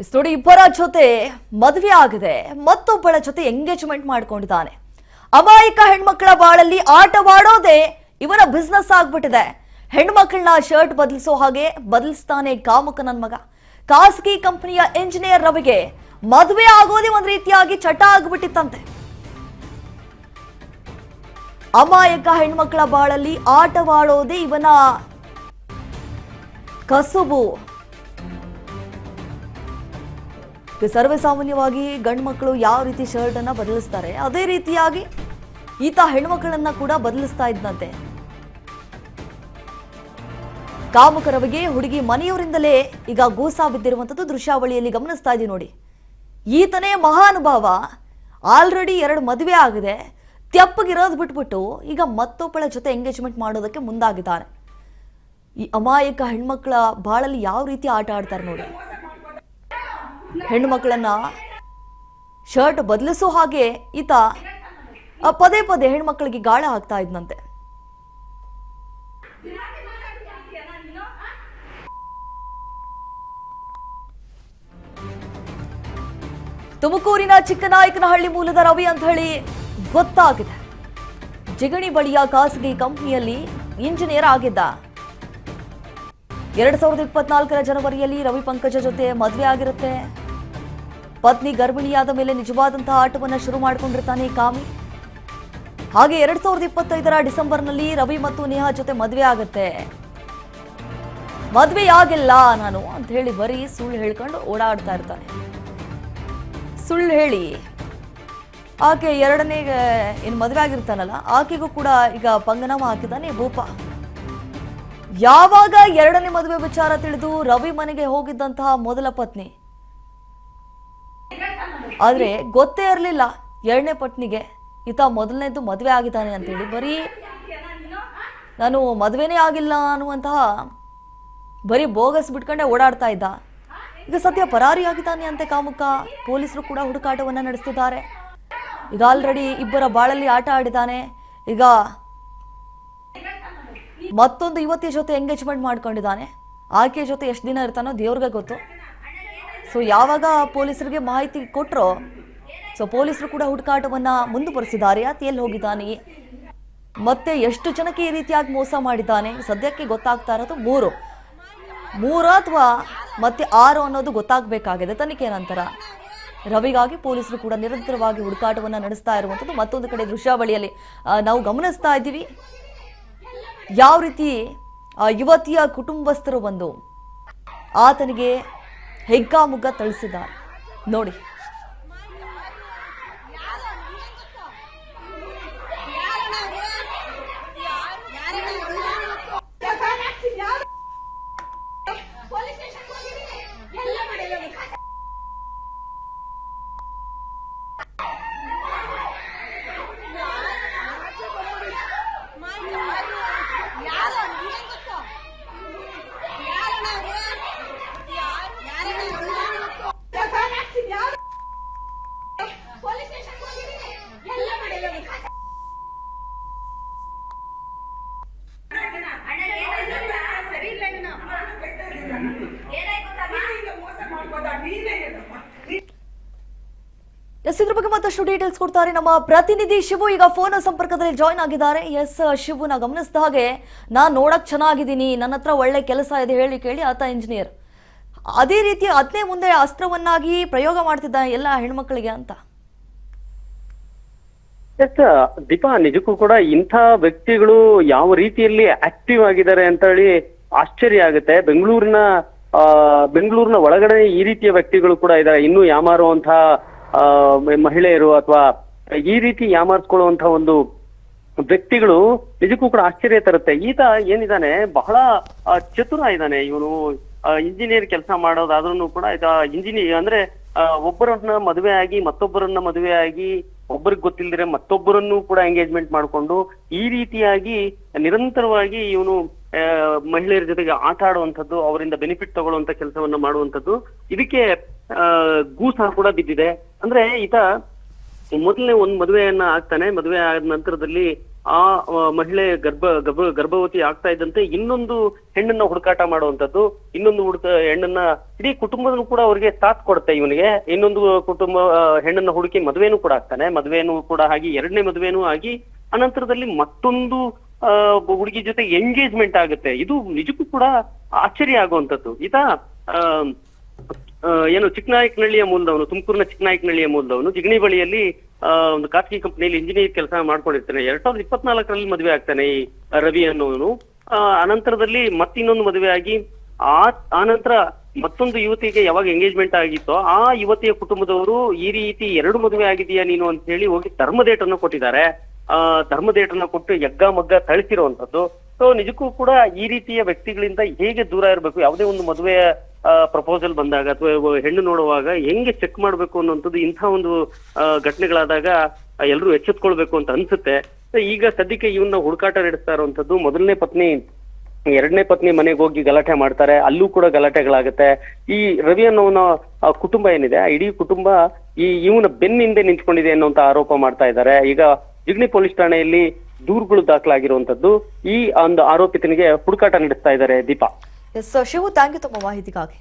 ನೋಡಿ, ಇಬ್ಬರ ಜೊತೆ ಮದುವೆ ಆಗಿದೆ, ಮತ್ತೊಬ್ಬಳ ಜೊತೆ ಎಂಗೇಜ್ಮೆಂಟ್ ಮಾಡ್ಕೊಂಡಿದ್ದಾನೆ. ಅಮಾಯಕ ಹೆಣ್ಮಕ್ಳ ಬಾಳಲ್ಲಿ ಆಟವಾಡೋದೇ ಇವರ ಬಿಸ್ನೆಸ್ ಆಗ್ಬಿಟ್ಟಿದೆ. ಹೆಣ್ಮಕ್ಳನ್ನ ಶರ್ಟ್ ಬದಲಿಸೋ ಹಾಗೆ ಬದಲಿಸ್ತಾನೆ ಕಾಮುಕ ನನ್ನ ಮಗ. ಖಾಸಗಿ ಕಂಪನಿಯ ಇಂಜಿನಿಯರ್ ರವಿಗೆ ಮದುವೆ ಆಗೋದೇ ಒಂದ್ ರೀತಿಯಾಗಿ ಚಟ ಆಗ್ಬಿಟ್ಟಿತ್ತಂತೆ. ಅಮಾಯಕ ಹೆಣ್ಮಕ್ಳ ಬಾಳಲ್ಲಿ ಆಟವಾಡೋದೇ ಇವನ ಕಸುಬು. ಸರ್ವೇ ಸಾಮಾನ್ಯವಾಗಿ ಗಂಡು ಮಕ್ಕಳು ಯಾವ ರೀತಿ ಶರ್ಟ್ ಅನ್ನ ಬದಲಿಸ್ತಾರೆ, ಅದೇ ರೀತಿಯಾಗಿ ಈತ ಹೆಣ್ಮಕ್ಳನ್ನ ಕೂಡ ಬದಲಿಸ್ತಾ ಇದ್ದಂತೆ. ಕಾಮುಕ ರವಿಗೆ ಹುಡುಗಿ ಮನೆಯವರಿಂದಲೇ ಈಗ ಗೂಸಾ ಬಿದ್ದಿರುವಂತದ್ದು ದೃಶ್ಯಾವಳಿಯಲ್ಲಿ ಗಮನಿಸ್ತಾ ಇದ್ದೀವಿ ನೋಡಿ. ಈತನೇ ಮಹಾನುಭಾವ, ಆಲ್ರೆಡಿ 2 ಮದುವೆ ಆಗಿದೆ, ತೆಪ್ಪಗಿರೋದು ಬಿಟ್ಬಿಟ್ಟು ಈಗ ಮತ್ತೊಬ್ಬಳ ಜೊತೆ ಎಂಗೇಜ್ಮೆಂಟ್ ಮಾಡೋದಕ್ಕೆ ಮುಂದಾಗಿದ್ದಾನೆ. ಈ ಅಮಾಯಕ ಹೆಣ್ಮಕ್ಳ ಬಾಳಲ್ಲಿ ಯಾವ ರೀತಿ ಆಟ ಆಡ್ತಾರೆ ನೋಡಿ. ಹೆಣ್ಣು ಮಕ್ಕಳನ್ನ ಶರ್ಟ್ ಬದಲಿಸೋ ಹಾಗೆ ಈತ ಪದೇ ಪದೇ ಹೆಣ್ಮಕ್ಳಿಗೆ ಗಾಳ ಹಾಕ್ತಾ ಇದ್ನಂತೆ. ತುಮಕೂರಿನ ಚಿಕ್ಕನಾಯಕನಹಳ್ಳಿ ಮೂಲದ ರವಿ ಅಂತ ಹೇಳಿ ಗೊತ್ತಾಗಿದೆ. ಜಿಗಣಿ ಬಳಿಯ ಖಾಸಗಿ ಕಂಪನಿಯಲ್ಲಿ ಇಂಜಿನಿಯರ್ ಆಗಿದ್ದ. 2024ರ ಜನವರಿಯಲ್ಲಿ ರವಿ ಪಂಕಜ ಜೊತೆ ಮದುವೆ ಆಗಿರುತ್ತೆ. ಪತ್ನಿ ಗರ್ಭಿಣಿಯಾದ ಮೇಲೆ ನಿಜವಾದಂತಹ ಆಟವನ್ನ ಶುರು ಮಾಡಿಕೊಂಡಿರ್ತಾನೆ ಈ ಕಾಮಿ. ಹಾಗೆ 2025ರ ಡಿಸೆಂಬರ್ನಲ್ಲಿ ರವಿ ಮತ್ತು ನೇಹಾ ಜೊತೆ ಮದುವೆ ಆಗುತ್ತೆ. ಮದುವೆ ಆಗಿಲ್ಲ ನಾನು ಅಂತ ಹೇಳಿ ಬರೀ ಸುಳ್ಳು ಹೇಳ್ಕೊಂಡು ಓಡಾಡ್ತಾ ಇರ್ತಾನೆ. ಸುಳ್ಳು ಹೇಳಿ ಆಕೆ ಎರಡನೇ ಏನು ಮದುವೆ ಆಗಿರ್ತಾನಲ್ಲ, ಆಕೆಗೂ ಕೂಡ ಈಗ ಪಂಗನಾಮ ಹಾಕಿದ್ದಾನೆ ಭೂಪ. ಯಾವಾಗ 2ನೇ ಮದುವೆ ವಿಚಾರ ತಿಳಿದು ರವಿ ಮನೆಗೆ ಹೋಗಿದ್ದಂತಹ ಮೊದಲ ಪತ್ನಿ, ಆದ್ರೆ ಗೊತ್ತೇ ಇರಲಿಲ್ಲ 2ನೇ ಪತ್ನಿಗೆ ಈತ ಮೊದಲನೇದು ಮದುವೆ ಆಗಿದ್ದಾನೆ ಅಂತೇಳಿ. ಬರೀ ನಾನು ಮದುವೆನೇ ಆಗಿಲ್ಲ ಅನ್ನುವಂತಹ ಬರೀ ಬೋಗಸ್ ಬಿಟ್ಕೊಂಡೆ ಓಡಾಡ್ತಾ ಇದ್ದ. ಈಗ ಸದ್ಯ ಪರಾರಿಯಾಗಿದ್ದಾನೆ ಅಂತೆ ಕಾಮುಕ. ಪೊಲೀಸರು ಕೂಡ ಹುಡುಕಾಟವನ್ನ ನಡೆಸ್ತಿದ್ದಾರೆ. ಈಗ ಆಲ್ರೆಡಿ ಇಬ್ಬರ ಬಾಳಲ್ಲಿ ಆಟ ಆಡಿದ್ದಾನೆ. ಈಗ ಮತ್ತೊಂದು ಯುವತಿಯ ಜೊತೆ ಎಂಗೇಜ್ಮೆಂಟ್ ಮಾಡ್ಕೊಂಡಿದ್ದಾನೆ. ಆಕೆಯ ಜೊತೆ ಎಷ್ಟು ದಿನ ಇರ್ತಾನೋ ದೇವ್ರಿಗೆ ಗೊತ್ತು. ಸೊ ಯಾವಾಗ ಪೊಲೀಸರಿಗೆ ಮಾಹಿತಿ ಕೊಟ್ಟರೋ, ಸೊ ಪೊಲೀಸರು ಕೂಡ ಹುಡುಕಾಟವನ್ನ ಮುಂದುವರಿಸಿದ್ದಾರೆ. ಆತ ಎಲ್ಲಿ ಹೋಗಿದ್ದಾನೆ, ಮತ್ತೆ ಎಷ್ಟು ಜನಕ್ಕೆ ಈ ರೀತಿಯಾಗಿ ಮೋಸ ಮಾಡಿದ್ದಾನೆ, ಸದ್ಯಕ್ಕೆ ಗೊತ್ತಾಗ್ತಾ ಇರೋದು 3 ಅಥವಾ ಮತ್ತೆ 6 ಅನ್ನೋದು ಗೊತ್ತಾಗಬೇಕಾಗಿದೆ ತನಿಖೆ ನಂತರ. ರವಿಗಾಗಿ ಪೊಲೀಸರು ಕೂಡ ನಿರಂತರವಾಗಿ ಹುಡುಕಾಟವನ್ನ ನಡೆಸ್ತಾ ಇರುವಂಥದ್ದು ಮತ್ತೊಂದು ಕಡೆ ದೃಶ್ಯಾವಳಿಯಲ್ಲಿ ನಾವು ಗಮನಿಸ್ತಾ ಇದ್ದೀವಿ. ಯಾವ ರೀತಿ ಯುವತಿಯ ಕುಟುಂಬಸ್ಥರು ಬಂದು ಆತನಿಗೆ ಹೆಗ್ಗಾಮುಗ್ಗ ಥಳಿಸಿದ್ದಾರೆ ನೋಡಿ. ಇದ್ರ ಬಗ್ಗೆ ಮತ್ತಷ್ಟು ಡೀಟೇಲ್ಸ್ ಕೊಡ್ತಾರೆ ನಮ್ಮ ಪ್ರತಿನಿಧಿ ಶಿವು. ಈಗ ಫೋನ್ ಸಂಪರ್ಕದಲ್ಲಿ ಜಾಯ್ನ್ ಆಗಿದ್ದಾರೆ. ಎಸ್ ಶಿವು, ನಾ ಗಮನಿಸಿದ ಹಾಗೆ ನಾನ್ ನೋಡಕ್ ಚೆನ್ನಾಗಿದ್ದೀನಿ, ನನ್ನ ಹತ್ರ ಒಳ್ಳೆ ಕೆಲಸ ಇದೆ ಹೇಳಿ ಕೇಳಿ ಆತ ಇಂಜಿನಿಯರ್. ಅದೇ ರೀತಿ ಅದನ್ನೇ ಮುಂದೆ ಅಸ್ತ್ರವನ್ನಾಗಿ ಪ್ರಯೋಗ ಮಾಡ್ತಿದ್ದ ಎಲ್ಲ ಹೆಣ್ಮಕ್ಳಿಗೆ ಅಂತ. ದೀಪಾ, ನಿಜಕ್ಕೂ ಕೂಡ ಇಂಥ ವ್ಯಕ್ತಿಗಳು ಯಾವ ರೀತಿಯಲ್ಲಿ ಆಕ್ಟಿವ್ ಆಗಿದ್ದಾರೆ ಅಂತ ಹೇಳಿ ಆಶ್ಚರ್ಯ ಆಗುತ್ತೆ. ಬೆಂಗಳೂರಿನ ಒಳಗಡೆ ಈ ರೀತಿಯ ವ್ಯಕ್ತಿಗಳು ಕೂಡ ಇದ್ದಾರೆ. ಇನ್ನೂ ಯಾಮಾರುವಂತಹ ಮಹಿಳೆಯರು ಅಥವಾ ಈ ರೀತಿ ಯಾಮಾರಿಸ್ಕೊಳ್ಳುವಂತಹ ಒಂದು ವ್ಯಕ್ತಿಗಳು ನಿಜಕ್ಕೂ ಕೂಡ ಆಶ್ಚರ್ಯ ತರುತ್ತೆ. ಈತ ಏನಿದ್ದಾನೆ ಬಹಳ ಚತುರ ಇದ್ದಾನೆ. ಇವನು ಇಂಜಿನಿಯರ್ ಕೆಲಸ ಮಾಡೋದಾದ್ರೂ ಕೂಡ ಇಂಜಿನಿಯರ್ ಅಂದ್ರೆ ಒಬ್ಬರನ್ನ ಮದುವೆ ಆಗಿ ಮತ್ತೊಬ್ಬರನ್ನ ಮದುವೆ ಆಗಿ ಒಬ್ಬರಿಗೆ ಗೊತ್ತಿಲ್ದಿರೆ ಮತ್ತೊಬ್ಬರನ್ನು ಕೂಡ ಎಂಗೇಜ್ಮೆಂಟ್ ಮಾಡಿಕೊಂಡು ಈ ರೀತಿಯಾಗಿ ನಿರಂತರವಾಗಿ ಇವನು ಮಹಿಳೆಯರ ಜೊತೆಗೆ ಆಟ ಆಡುವಂಥದ್ದು, ಅವರಿಂದ ಬೆನಿಫಿಟ್ ತಗೊಳ್ಳುವಂತ ಕೆಲಸವನ್ನ ಮಾಡುವಂಥದ್ದು, ಇದಕ್ಕೆ ಗೂಸಾ ಕೂಡ ಬಿದ್ದಿದೆ. ಅಂದ್ರೆ ಈತ ಮೊದಲನೇ ಒಂದು ಮದುವೆಯನ್ನ ಆಗ್ತಾನೆ. ಮದುವೆ ಆದ ನಂತರದಲ್ಲಿ ಆ ಮಹಿಳೆ ಗರ್ಭವತಿ ಆಗ್ತಾ ಇದ್ದಂತೆ ಇನ್ನೊಂದು ಹೆಣ್ಣನ್ನ ಹುಡುಕಾಟ ಮಾಡುವಂತದ್ದು, ಇನ್ನೊಂದು ಹೆಣ್ಣನ್ನ ಇಡೀ ಕುಟುಂಬದಲ್ಲೂ ಕೂಡ ಅವ್ರಿಗೆ ಸಾಥ್ ಕೊಡುತ್ತೆ ಇವನಿಗೆ. ಇನ್ನೊಂದು ಕುಟುಂಬ ಹೆಣ್ಣನ್ನ ಹುಡುಕಿ ಮದುವೆನೂ ಕೂಡ ಆಗ್ತಾನೆ, ಮದುವೆನೂ ಕೂಡ ಆಗಿ 2ನೇ ಮದುವೆನೂ ಆಗಿ ಅನಂತರದಲ್ಲಿ ಮತ್ತೊಂದು ಹುಡುಗಿ ಜೊತೆ ಎಂಗೇಜ್ಮೆಂಟ್ ಆಗುತ್ತೆ. ಇದು ನಿಜಕ್ಕೂ ಕೂಡ ಆಶ್ಚರ್ಯ ಆಗುವಂತದ್ದು. ಏನು ಚಿಕ್ಕನಾಯಕನಹಳ್ಳಿಯ ಮೂಲದವನು, ತುಮಕೂರಿನ ಚಿಕ್ಕನಾಯಕನಹಳ್ಳಿಯ ಮೂಲದವನು, ಜಿಗಣಿ ಬಳಿಯಲ್ಲಿ ಒಂದು ಖಾಸಗಿ ಕಂಪನಿಯಲ್ಲಿ ಇಂಜಿನಿಯರ್ ಕೆಲಸ ಮಾಡ್ಕೊಂಡಿರ್ತಾನೆ. 2024ರಲ್ಲಿ ಮದುವೆ ಆಗ್ತಾನೆ ಈ ರವಿ ಅನ್ನೋನು. ಅನಂತರದಲ್ಲಿ ಮತ್ತಿನ್ನೊಂದು ಮದುವೆ ಆಗಿ ಆನಂತರ ಮತ್ತೊಂದು ಯುವತಿಗೆ ಯಾವಾಗ ಎಂಗೇಜ್ಮೆಂಟ್ ಆಗಿತ್ತೋ ಆ ಯುವತಿಯ ಕುಟುಂಬದವರು ಈ ರೀತಿ 2 ಮದುವೆ ಆಗಿದೆಯಾ ನೀನು ಅಂತ ಹೇಳಿ ಹೋಗಿ ಧರ್ಮದೇಟನ್ನು ಕೊಟ್ಟಿದ್ದಾರೆ. ಧರ್ಮದೇಟನ್ನ ಕೊಟ್ಟು ಯಗ್ಗ ಮಗ್ಗ ಥಳಿಸಿರುವಂತದ್ದು. ಸೊ ನಿಜಕ್ಕೂ ಕೂಡ ಈ ರೀತಿಯ ವ್ಯಕ್ತಿಗಳಿಂದ ಹೇಗೆ ದೂರ ಇರಬೇಕು, ಯಾವುದೇ ಒಂದು ಮದುವೆಯ ಪ್ರಪೋಸಲ್ ಬಂದಾಗ ಅಥವಾ ಹೆಣ್ಣು ನೋಡುವಾಗ ಹೆಂಗೆ ಚೆಕ್ ಮಾಡ್ಬೇಕು ಅನ್ನುವಂಥದ್ದು ಇಂಥ ಒಂದು ಘಟನೆಗಳಾದಾಗ ಎಲ್ಲರೂ ಎಚ್ಚೆತ್ಕೊಳ್ಬೇಕು ಅಂತ ಅನ್ಸುತ್ತೆ. ಈಗ ಸದ್ಯಕ್ಕೆ ಇವನ್ನ ಹುಡುಕಾಟ ನಡೆಸ್ತಾ ಇರುವಂತದ್ದು. ಮೊದಲನೇ ಪತ್ನಿ 2ನೇ ಪತ್ನಿ ಮನೆಗೆ ಹೋಗಿ ಗಲಾಟೆ ಮಾಡ್ತಾರೆ, ಅಲ್ಲೂ ಕೂಡ ಗಲಾಟೆಗಳಾಗುತ್ತೆ. ಈ ರವಿ ಅನ್ನೋನ ಕುಟುಂಬ ಏನಿದೆ, ಆ ಇಡೀ ಕುಟುಂಬ ಇವನ ಬೆನ್ನಿಂದೆ ನಿಂತ್ಕೊಂಡಿದೆ ಅನ್ನುವಂತ ಆರೋಪ ಮಾಡ್ತಾ ಇದ್ದಾರೆ. ಈಗ ಜಿಗಣಿ ಪೊಲೀಸ್ ಠಾಣೆಯಲ್ಲಿ ದೂರುಗಳು ದಾಖಲಾಗಿರುವಂತದ್ದು. ಈ ಒಂದು ಆರೋಪಿತನಿಗೆ ಹುಡುಕಾಟ ನಡೆಸ್ತಾ ಇದ್ದಾರೆ. Deepa. S Shivu, thank you ತಮ್ಮ ಮಾಹಿತಿಗಾಗಿ.